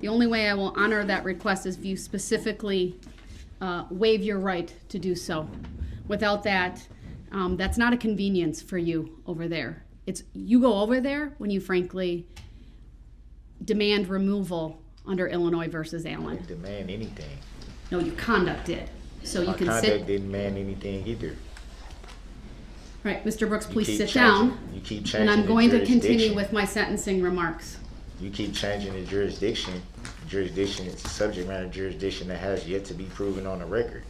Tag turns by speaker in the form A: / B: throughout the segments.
A: The only way I will honor that request is if you specifically waive your right to do so. Without that, that's not a convenience for you over there. It's you go over there when you frankly demand removal under Illinois versus
B: I
A: Allen.
B: didn't demand anything.
A: No, your conduct did. So you
B: My
A: can
B: conduct
A: sit.
B: didn't demand anything either.
A: Right, Mr. Brooks, please
B: keep
A: sit
B: changing-
A: down.
B: you keep changing
A: And I'm
B: the
A: going to continue
B: jurisdiction.
A: with my sentencing remarks.
B: You keep changing the jurisdiction. Jurisdiction is a subject matter jurisdiction that has yet to be proven on the record.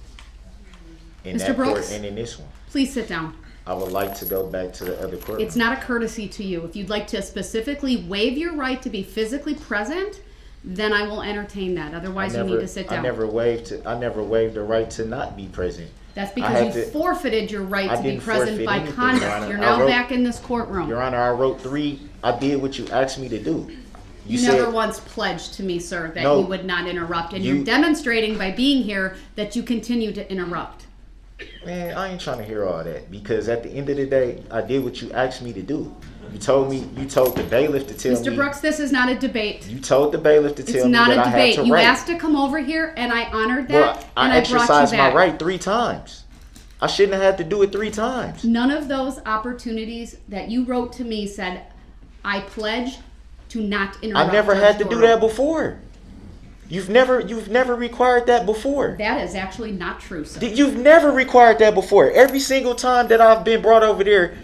B: In
A: Mr.
B: that
A: Brooks?
B: court and in this one.
A: Please sit down.
B: I would like to go back to the other court.
A: It's not a courtesy to you. If you'd like to specifically waive your right to be physically present, then I will entertain that. Otherwise, you need to sit down.
B: I never waived the right to not be present.
A: That's
B: I
A: because
B: had
A: you
B: to-
A: forfeited your right
B: I
A: to be
B: didn't
A: present
B: forfeit
A: by
B: anything, Your
A: conduct.
B: Honor.
A: You're
B: I
A: now
B: wrote-
A: back in this courtroom.
B: Your Honor, I wrote 3. I did what you asked me to do.
A: You never once pledged to me, sir, that
B: No.
A: you would not interrupt. And
B: You-
A: you're demonstrating by being here that you continue to interrupt.
B: Man, I ain't trying to hear all that because at the end of the day, I did what you asked me to do. You told the bailiff to tell me.
A: Mr. Brooks, this is not a debate.
B: You told the bailiff to
A: It's
B: tell me
A: not
B: that
A: a
B: I had
A: debate.
B: to
A: You
B: write.
A: asked to come over here, and I honored that,
B: Well,
A: and
B: I
A: I brought you
B: exercised
A: back.
B: my right 3 times. I shouldn't have had to do it 3 times.
A: None of those opportunities that you wrote to me said, I pledge to not interrupt.
B: I never
A: Judge
B: had to do
A: Darrell."
B: that before. You've never required that before.
A: That is actually not true, sir.
B: You've never required that before. Every single time that I've been brought over there,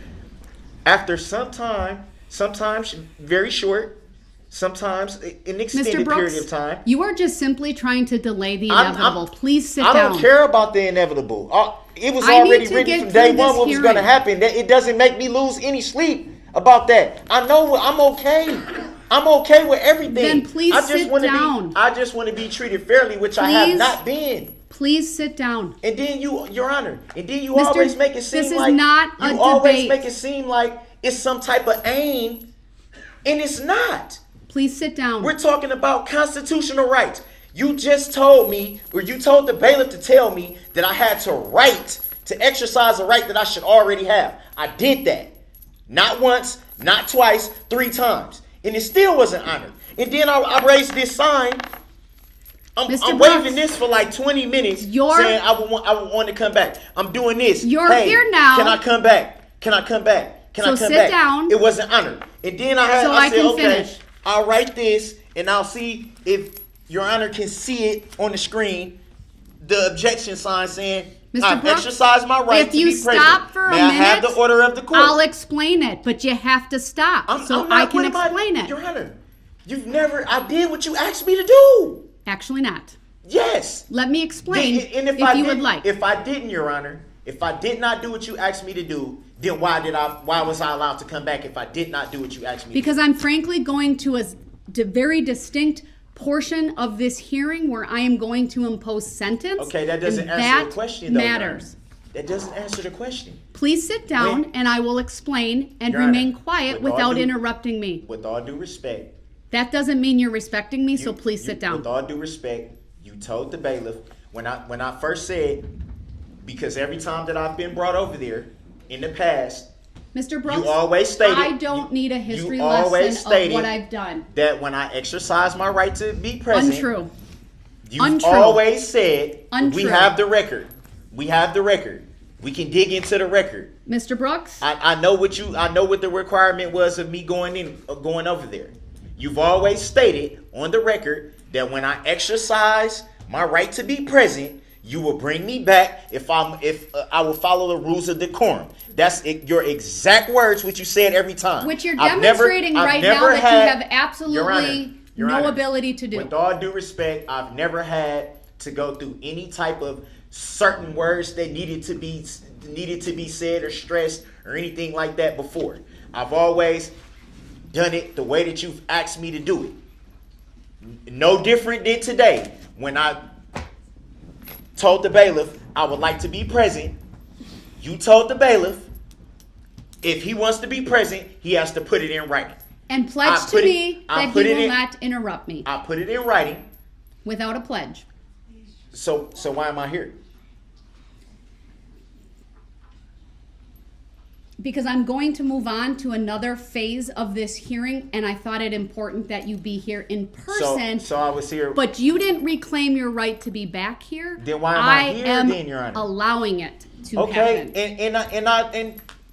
B: after some time, sometimes very short, sometimes an extended
A: Mr. Brooks,
B: period of time.
A: you are just simply trying to delay the
B: I'm-
A: inevitable. Please sit
B: I
A: down.
B: don't care about the inevitable. It was
A: I need
B: already
A: to
B: written
A: get
B: from day
A: through
B: one
A: this
B: what was going to
A: hearing.
B: happen. That it doesn't make me lose any sleep about that. I know I'm okay. I'm okay with everything.
A: Then please sit down.
B: I just want to be treated fairly, which I have
A: Please.
B: not been.
A: Please sit down.
B: And then Your Honor, and then you
A: Mr.
B: always make it seem
A: this is
B: like
A: not a
B: you always
A: debate.
B: make it seem like it's some type of aim, and it's not.
A: Please sit down.
B: We're talking about constitutional rights. You just told me, or you told the bailiff to tell me that I had to exercise a right that I should already have. I did that. Not once, not twice, 3 times. And it still wasn't honored. And then I raised this sign.
A: Mr.
B: I'm
A: Brooks,
B: waving this for like 20 minutes,
A: You're-
B: saying I would want to come back. I'm doing this.
A: You're
B: Hey,
A: here now.
B: Can I come back? Can I come back? Can
A: So
B: I come
A: sit
B: back?
A: down.
B: It wasn't honored. And then I
A: So I
B: said,
A: can
B: okay,
A: finish.
B: I'll write this and I'll see if Your Honor can see it on the screen. The objection sign saying,
A: Mr.
B: I've
A: Brooks,
B: exercised my right
A: if
B: to
A: you
B: be present.
A: stop for a
B: May I have
A: minute,
B: the order of the court?
A: I'll explain it, but you have to stop so
B: I'm
A: I
B: not-
A: can
B: what am
A: explain it.
B: Your Honor, I did what you asked me to do.
A: Actually not.
B: Yes.
A: Let me explain
B: And
A: if you would like.
B: If I didn't, Your Honor, if I did not do what you asked me to do, then why was I allowed to come back if I did not do what you asked me to do?
A: Because I'm frankly going to a very distinct portion of this hearing where I am going to impose sentence.
B: Okay, that doesn't
A: and
B: answer
A: that
B: the question, though, Your Honor.
A: matters.
B: That doesn't answer the question.
A: Please sit down
B: Wait.
A: and I will explain and
B: Your
A: remain
B: Honor,
A: quiet
B: with all
A: without
B: due-
A: interrupting me.
B: With all due respect.
A: That doesn't mean you're respecting me, so
B: you-
A: please sit down.
B: With all due respect, you told the bailiff when I first said, because every time that I've been brought over there in the past,
A: Mr. Brooks,
B: you always stated
A: I don't need a history
B: you always
A: lesson of
B: stated
A: what I've done.
B: that when I exercise my right to be present,
A: Untrue.
B: you've
A: Untrue.
B: always said,
A: Untrue.
B: we have the record. We have the record. We can dig into the record.
A: Mr. Brooks,
B: I know what the requirement was of me going over there. You've always stated on the record that when I exercise my right to be present, you will bring me back if I will follow the rules of decorum. That's your exact words, which you said every time.
A: which you're
B: I've
A: demonstrating
B: never- I've
A: right now
B: never
A: that
B: had-
A: you have absolutely
B: Your
A: no
B: Honor,
A: ability to do.
B: With all due respect, I've never had to go through any type of certain words that needed to be said or stressed or anything like that before. I've always done it the way that you've asked me to do it. No different than today when I told the bailiff I would like to be present. You told the bailiff if he wants to be present, he has to put it in writing.
A: And pledge to me that he will not interrupt me
B: I put it in writing.
A: without a pledge.
B: So why am I here?
A: because I'm going to move on to another phase of this hearing, and I thought it important that you be here in person.
B: So I was here.
A: But you didn't reclaim your right to be back here.
B: Then why am I here
A: am
B: then, Your Honor?
A: allowing it to
B: Okay,
A: happen.
B: and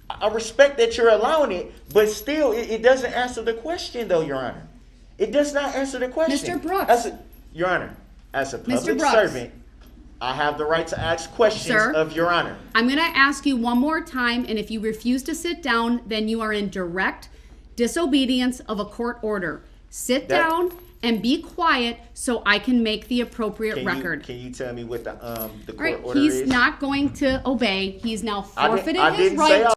B: I respect that you're allowing it, but still, it doesn't answer the question, though, Your Honor. It does not answer the question.
A: Mr. Brooks.
B: Your Honor, as a
A: Mr.
B: public
A: Brooks.
B: servant, I have the right to ask questions
A: Sir?
B: of Your Honor.
A: I'm going to ask you one more time, and if you refuse to sit down, then you are in direct disobedience of a court order. Sit down and be quiet so I can make the appropriate record.
B: Can you tell me what the
A: All
B: court
A: right,
B: order
A: he's
B: is?
A: not going to obey. He's now forfeited
B: I
A: his
B: didn't
A: right
B: say I